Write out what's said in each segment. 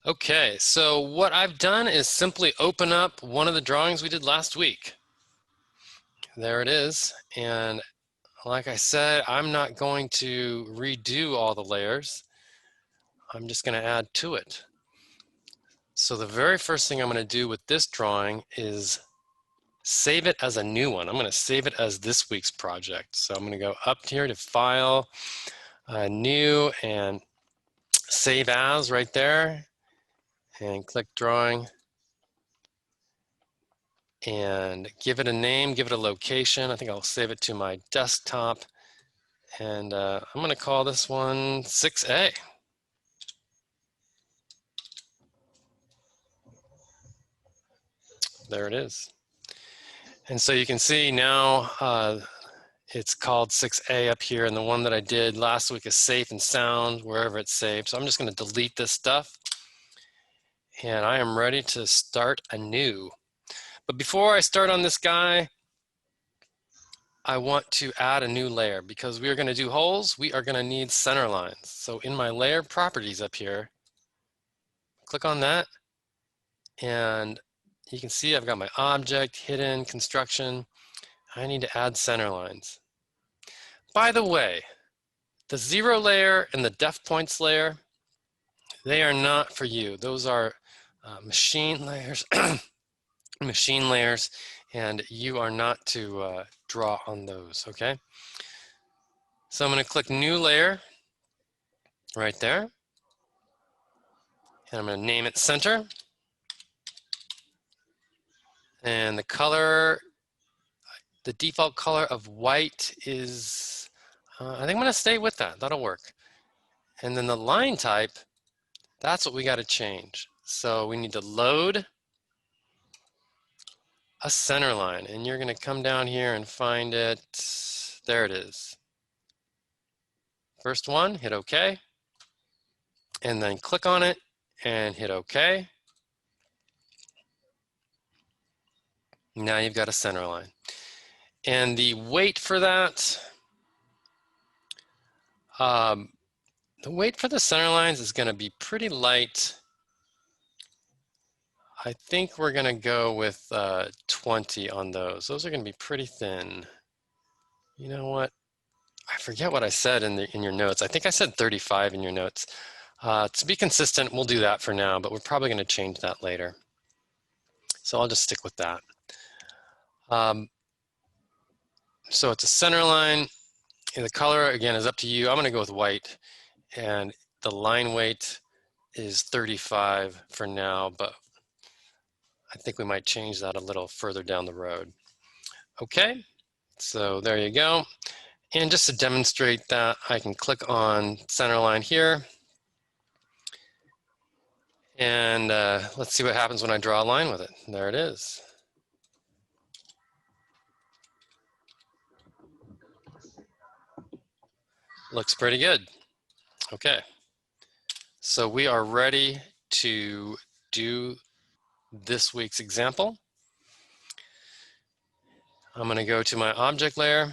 Okay, so what I've done is simply open up one of the drawings we did last week. There it is. And like I said, I'm not going to redo all the layers. I'm just going to add to it. So the very first thing I'm going to do with this drawing is save it as a new one. I'm going to save it as this week's project. So I'm going to go up here to File, New, and Save As right there, and click Drawing. And give it a name, give it a location. I think I'll save it to my desktop. And I'm going to call this one 6A. There it is. And so you can see now it's called 6A up here. And the one that I did last week is safe and sound wherever it's saved. So I'm just going to delete this stuff. And I am ready to start anew. But before I start on this guy, I want to add a new layer because we are going to do holes. We are going to need center lines. So in my layer properties up here, click on that. And you can see I've got my object, hidden, construction. I need to add center lines. By the way, the zero layer and the def points layer, they are not for you. Those are machine layers, machine layers, and you are not to draw on those, okay? So I'm going to click new layer right there. And I'm going to name it center. And the color, the default color of white is, I think I'm going to stay with that. That'll work. And then the line type, that's what we got to change. So we need to load a center line. And you're going to come down here and find it. There it is. First one, hit OK. And then click on it and hit OK. Now you've got a center line. And the weight for that, the weight for the center lines is going to be pretty light. I think we're going to go with 20 on those. Those are going to be pretty thin. You know what? I forget what I said in your notes. I think I said 35 in your notes. To be consistent, we'll do that for now, but we're probably going to change that later. So I'll just stick with that. So it's a center line. And the color, again, is up to you. I'm going to go with white. And the line weight is 35 for now, but I think we might change that a little further down the road. Okay, so there you go. And just to demonstrate that, I can click on center line here. And let's see what happens when I draw a line with it. There it is. Looks pretty good. Okay, so we are ready to do this week's example. I'm going to go to my object layer.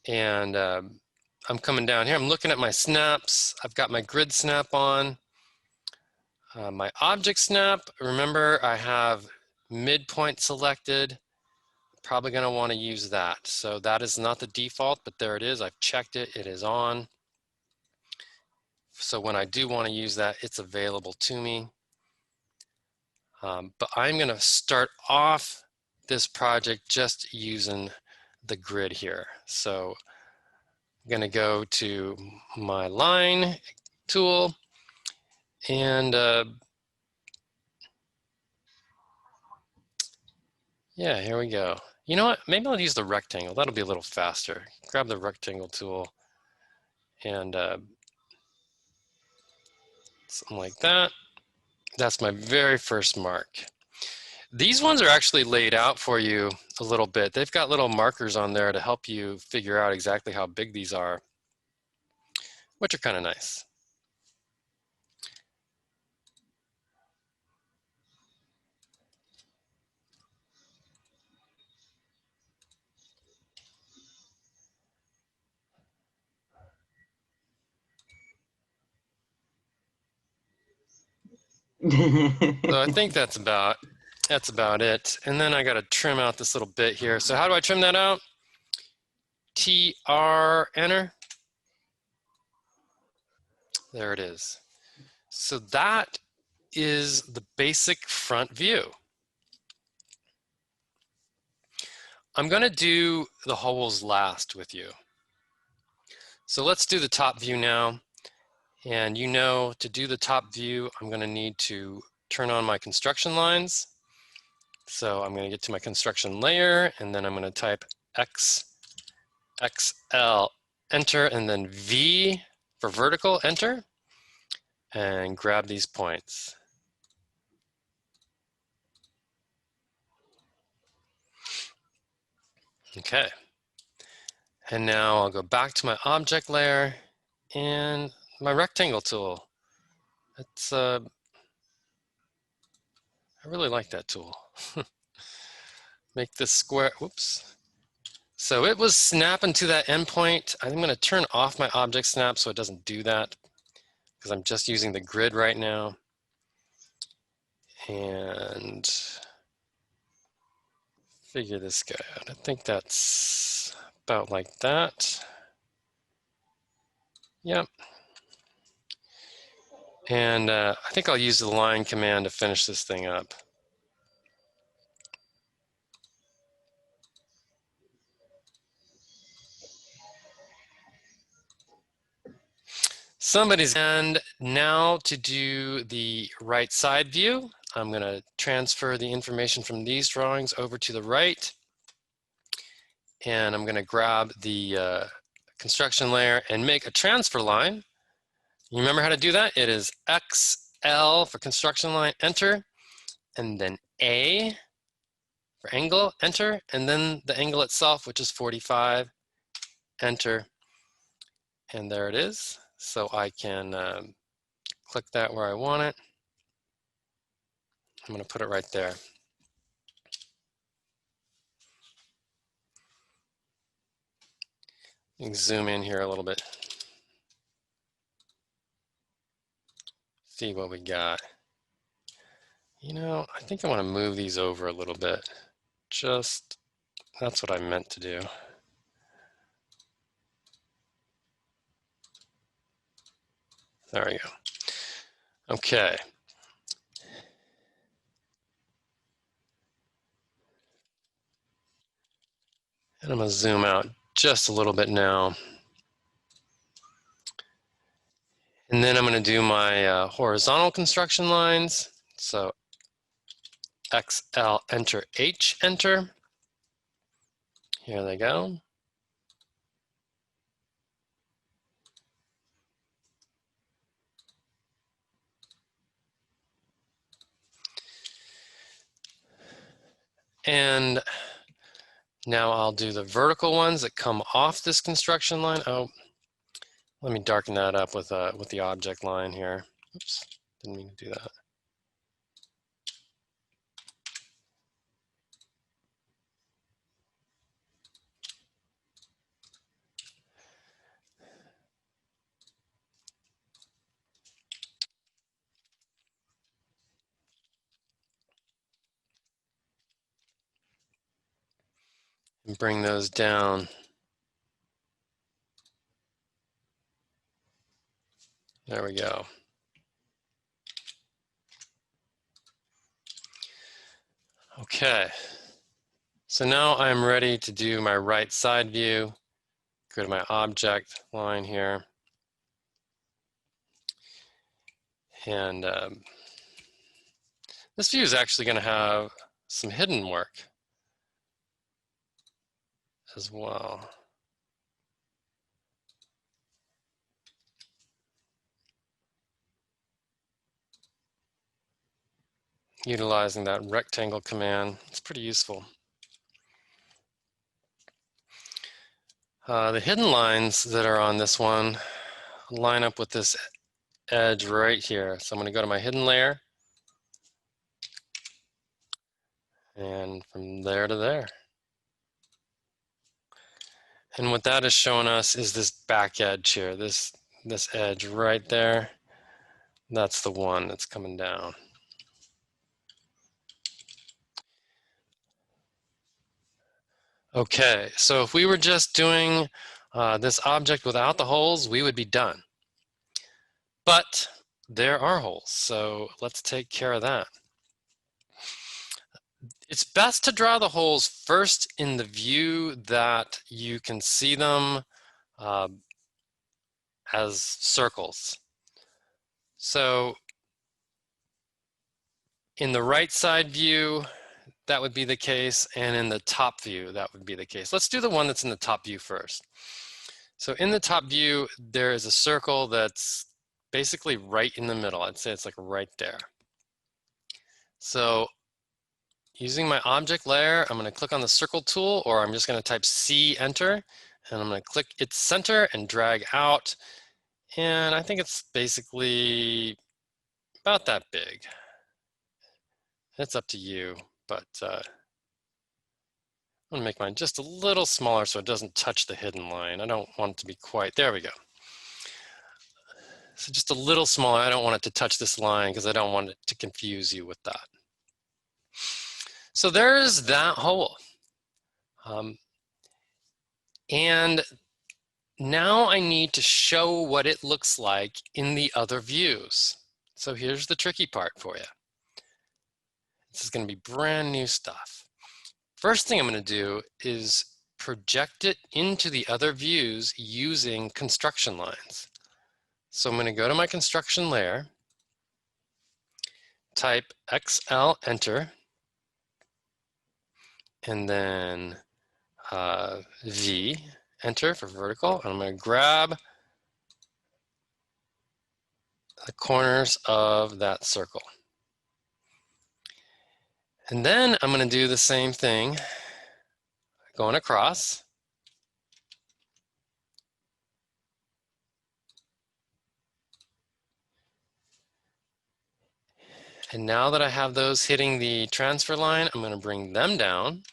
And I'm coming down here. I'm looking at my snaps. I've got my grid snap on. My object snap, remember I have midpoint selected. Probably going to want to use that. So that is not the default, but there it is. I've checked it. It is on. So when I do want to use that, it's available to me. But I'm going to start off this project just using the grid here. So I'm going to go to my line tool and yeah, here we go. You know what? Maybe I'll use the rectangle. That'll be a little faster. Grab the rectangle tool and something like that. That's my very first mark. These ones are actually laid out for you a little bit. They've got little markers on there to help you figure out exactly how big these are, which are kind of nice. So I think that's about it. And then I got to trim out this little bit here. So how do I trim that out? TR, enter. There it is. So that is the basic front view. I'm going to do the holes last with you. So let's do the top view now. And you know, to do the top view, I'm going to need to turn on my construction lines. So I'm going to get to my construction layer, and then I'm going to type X, XL, enter, and then V for vertical, enter, and grab these points. Okay. And now I'll go back to my object layer and my rectangle tool. It's I really like that tool. Make this square, whoops. So it was snapping to that endpoint. I'm going to turn off my object snap so it doesn't do that, because I'm just using the grid right now. And figure this guy out. I think that's about like that. Yep. And I think I'll use the line command to finish this thing up. And now to do the right side view, I'm going to transfer the information from these drawings over to the right. And I'm going to grab the construction layer and make a transfer line. You remember how to do that? It is XL for construction line, enter, and then A for angle, enter, and then the angle itself, which is 45, enter, and there it is. So I can click that where I want it. I'm going to put it right there. You can zoom in here a little bit. See what we got. You know, I think I want to move these over a little bit. Just, that's what I meant to do. There we go. Okay. And I'm going to zoom out just a little bit now. And then I'm going to do my horizontal construction lines. So XL, enter, H, enter. Here they go. And now I'll do the vertical ones that come off this construction line. Oh, let me darken that up with the object line here. Oops, didn't mean to do that. And bring those down. There we go. Okay. So now I'm ready to do my right side view. Go to my object line here. And this view is actually going to have some hidden work as well. Utilizing that rectangle command, it's pretty useful. The hidden lines that are on this one line up with this edge right here. So I'm going to go to my hidden layer, and from there to there. And what that is showing us is this back edge here, this edge right there. That's the one that's coming down. Okay, so if we were just doing this object without the holes, we would be done. But there are holes, so let's take care of that. It's best to draw the holes first in the view that you can see them as circles. So in the right side view, that would be the case, and in the top view, that would be the case. Let's do the one that's in the top view first. So in the top view, there is a circle that's basically right in the middle. I'd say it's like right there. So using my object layer, I'm going to click on the circle tool, or I'm just going to type C, enter, and I'm going to click its center and drag out. And I think it's basically about that big. It's up to you, but I'm going to make mine just a little smaller so it doesn't touch the hidden line. I don't want it to be quite, there we go. So just a little smaller. I don't want it to touch this line because I don't want it to confuse you with that. So there's that hole. And now I need to show what it looks like in the other views. So here's the tricky part for you. This is going to be brand new stuff. First thing I'm going to do is project it into the other views using construction lines. So I'm going to go to my construction layer, type XL, enter, and then V, enter for vertical. And I'm going to grab the corners of that circle. And then I'm going to do the same thing going across. And now that I have those hitting the transfer line, I'm going to bring them down.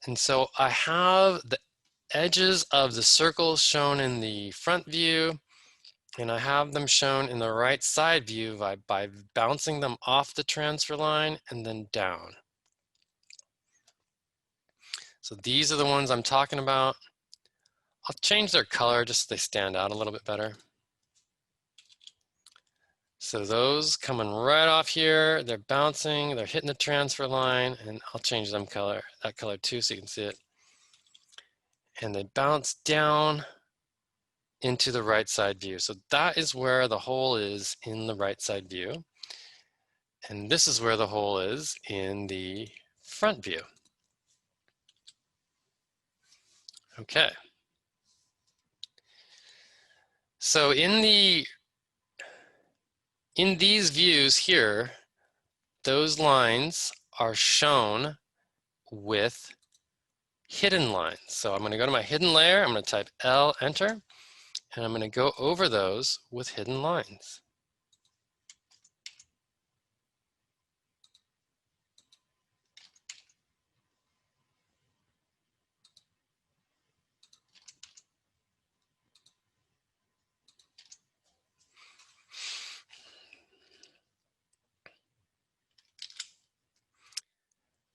And so I have the edges of the circles shown in the front view, and I have them shown in the right side view by bouncing them off the transfer line and then down. So these are the ones I'm talking about. I'll change their color just so they stand out a little bit better. So those coming right off here, they're bouncing, they're hitting the transfer line, and I'll change them color, that color too, so you can see it. And they bounce down into the right side view. So that is where the hole is in the right side view. And this is where the hole is in the front view. Okay. So in these views here, those lines are shown with hidden lines. So I'm going to go to my hidden layer, I'm going to type L, enter, and I'm going to go over those with hidden lines.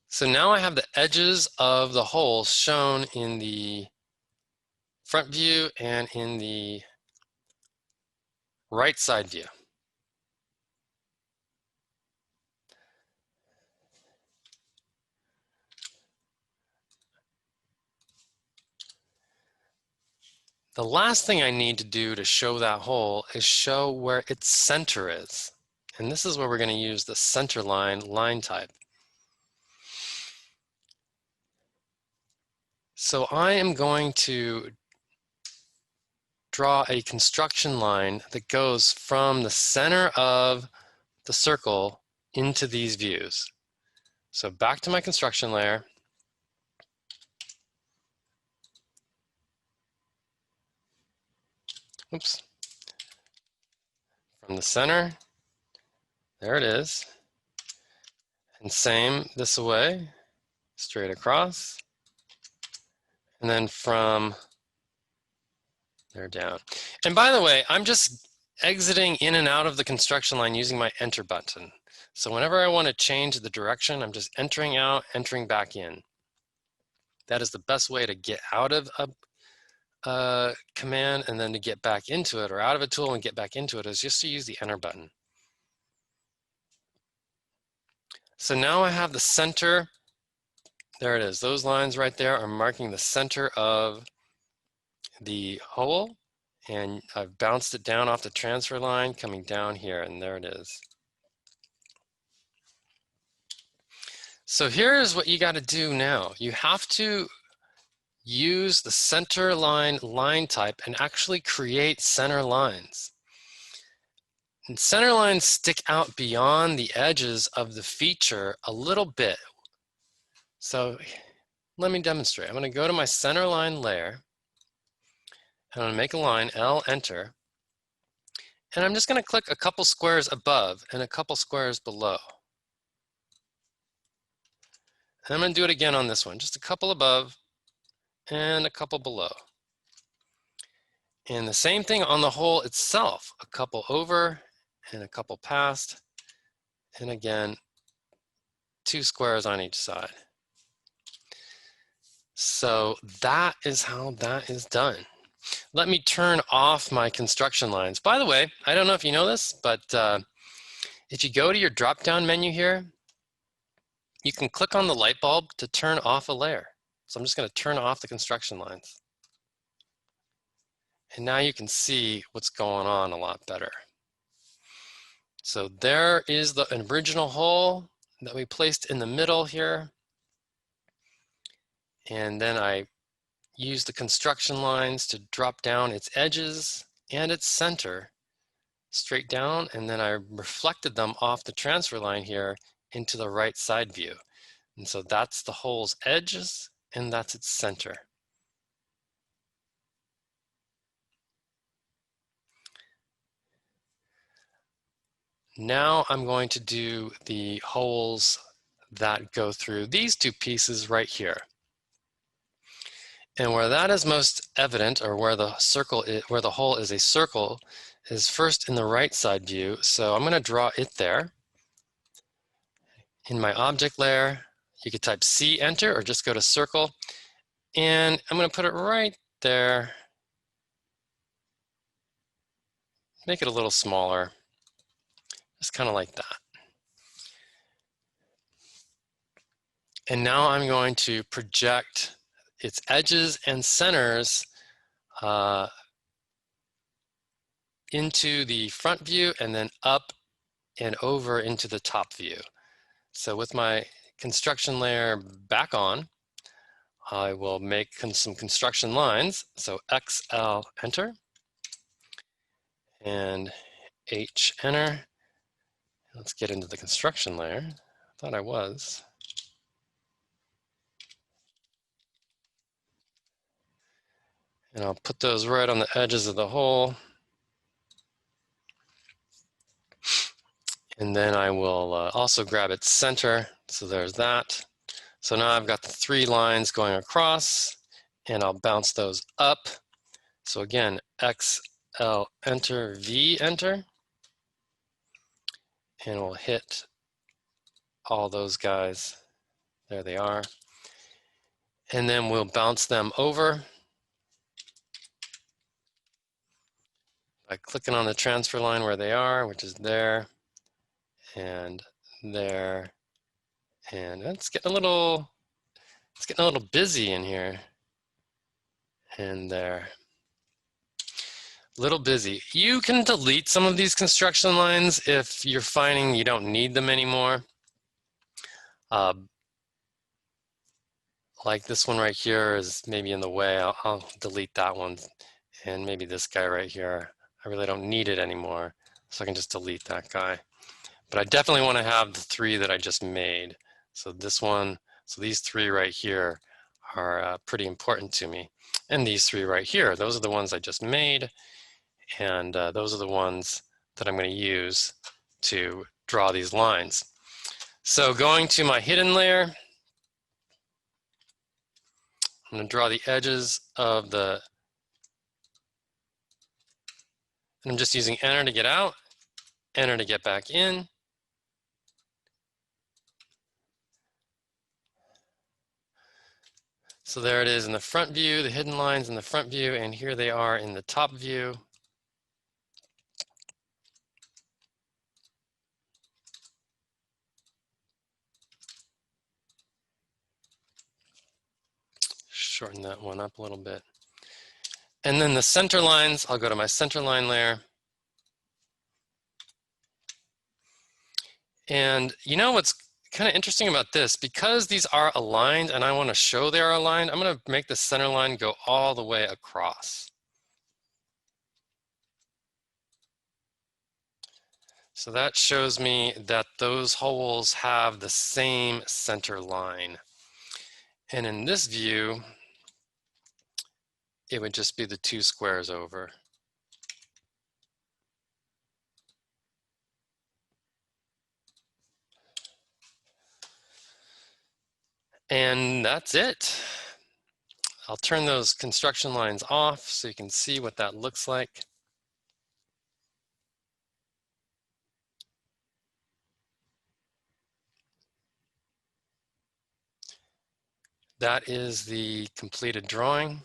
So now I have the edges of the hole shown in the front view and in the right side view. The last thing I need to do to show that hole is show where its center is. And this is where we're going to use the centerline line type. So I am going to draw a construction line that goes from the center of the circle into these views. So back to my construction layer. Oops. From the center, there it is. And same this way, straight across. And then from there down. And by the way, I'm just exiting in and out of the construction line using my enter button. So whenever I want to change the direction, I'm just entering out, entering back in. That is the best way to get out of a command and then to get back into it, or out of a tool and get back into it, is just to use the enter button. So now I have the center. There it is. Those lines right there are marking the center of the hole, and I've bounced it down off the transfer line coming down here, and there it is. So here's what you got to do now. You have to use the center line type and actually create center lines. And center lines stick out beyond the edges of the feature a little bit. So let me demonstrate. I'm going to go to my center line layer. I'm going to make a line, L, enter. And I'm just going to click a couple squares above and a couple squares below. And I'm going to do it again on this one, just a couple above and a couple below. And the same thing on the hole itself, a couple over and a couple past, and again, 2 squares on each side. So that is how that is done. Let me turn off my construction lines. By the way, I don't know if you know this, but if you go to your drop-down menu here, you can click on the light bulb to turn off a layer. So I'm just going to turn off the construction lines. And now you can see what's going on a lot better. So there is the original hole that we placed in the middle here. And then I used the construction lines to drop down its edges and its center straight down. And then I reflected them off the transfer line here into the right side view. And so that's the hole's edges and that's its center. Now I'm going to do the holes that go through these 2 pieces right here. And where that is most evident, or where the hole is a circle, is first in the right side view. So I'm going to draw it there. In my object layer, you could type C, enter, or just go to circle. And I'm going to put it right there. Make it a little smaller. Just kind of like that. And now I'm going to project its edges and centers into the front view and then up and over into the top view. So with my construction layer back on, I will make some construction lines. So XL, enter, and H, enter. Let's get into the construction layer. I thought I was. And I'll put those right on the edges of the hole. And then I will also grab its center. So there's that. So now I've got the 3 lines going across, and I'll bounce those up. So again, X, L, enter, V, enter. And we'll hit all those guys. There they are. And then we'll bounce them over by clicking on the transfer line where they are, which is there and there. And it's getting a little busy in here. And there. Little busy. You can delete some of these construction lines if you're finding you don't need them anymore. Like this one right here is maybe in the way. I'll delete that one. And maybe this guy right here. I really don't need it anymore. So I can just delete that guy. But I definitely want to have the 3 that I just made. So this one, so these 3 right here are pretty important to me. And these 3 right here, those are the ones I just made. And those are the ones that I'm going to use to draw these lines. So going to my hidden layer, I'm going to draw the edges of the And I'm just using enter to get out, enter to get back in. So there it is in the front view, the hidden lines in the front view, and here they are in the top view. Shorten that one up a little bit. And then the center lines, I'll go to my center line layer. And you know what's kind of interesting about this, because these are aligned and I want to show they are aligned, I'm going to make the center line go all the way across. So that shows me that those holes have the same center line. And in this view, it would just be the two squares over. And that's it. I'll turn those construction lines off so you can see what that looks like. That is the completed drawing.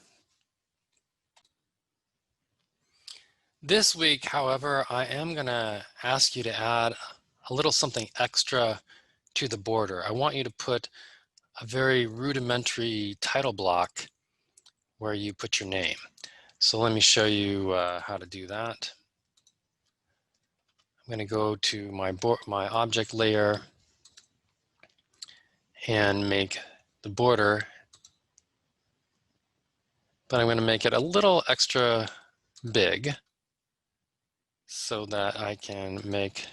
This week, however, I am going to ask you to add a little something extra to the border. I want you to put a very rudimentary title block where you put your name. So let me show you how to do that. I'm going to go to my object layer and make the border, but I'm going to make it a little extra big so that I can make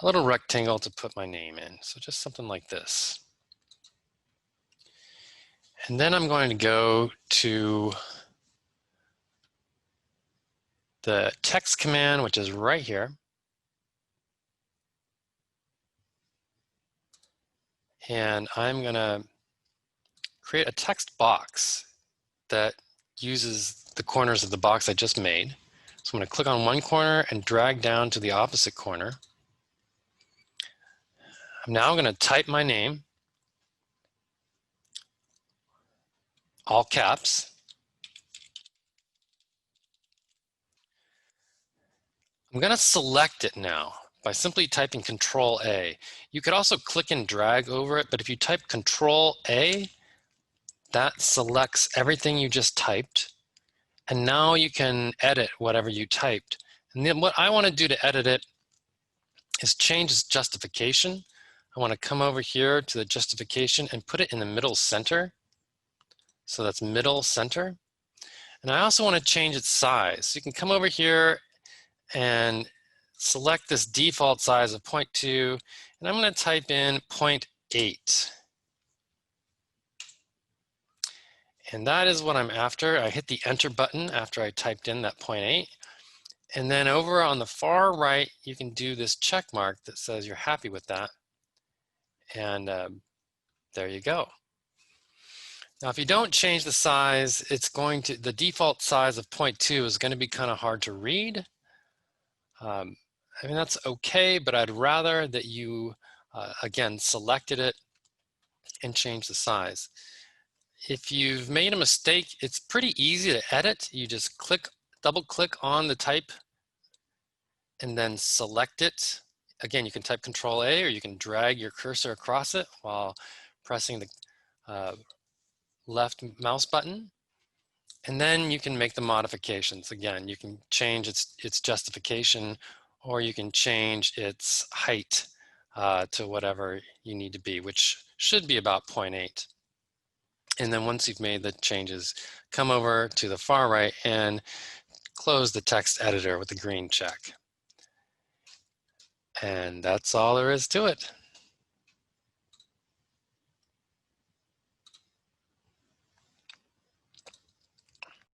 a little rectangle to put my name in. So just something like this. And then I'm going to go to the text command, which is right here. And I'm going to create a text box that uses the corners of the box I just made. So I'm going to click on one corner and drag down to the opposite corner. I'm now going to type my name, all caps. I'm going to select it now by simply typing Control A. You could also click and drag over it, but if you type Control A, that selects everything you just typed. And now you can edit whatever you typed. And then what I want to do to edit it is change its justification. I want to come over here to the justification and put it in the middle center. So that's middle center. And I also want to change its size. So you can come over here and select this default size of 0.2, and I'm going to type in 0.8. And that is what I'm after. I hit the enter button after I typed in that 0.8. And then over on the far right, you can do this check mark that says you're happy with that. And there you go. Now, if you don't change the size, the default size of 0.2 is going to be kind of hard to read. I mean, that's okay, but I'd rather that you, again, selected it and changed the size. If you've made a mistake, it's pretty easy to edit. You just double click on the type and then select it. Again, you can type Control A, or you can drag your cursor across it while pressing the left mouse button. And then you can make the modifications. Again, you can change its justification, or you can change its height to whatever you need to be, which should be about 0.8. And then once you've made the changes, come over to the far right and close the text editor with the green check. And that's all there is to it.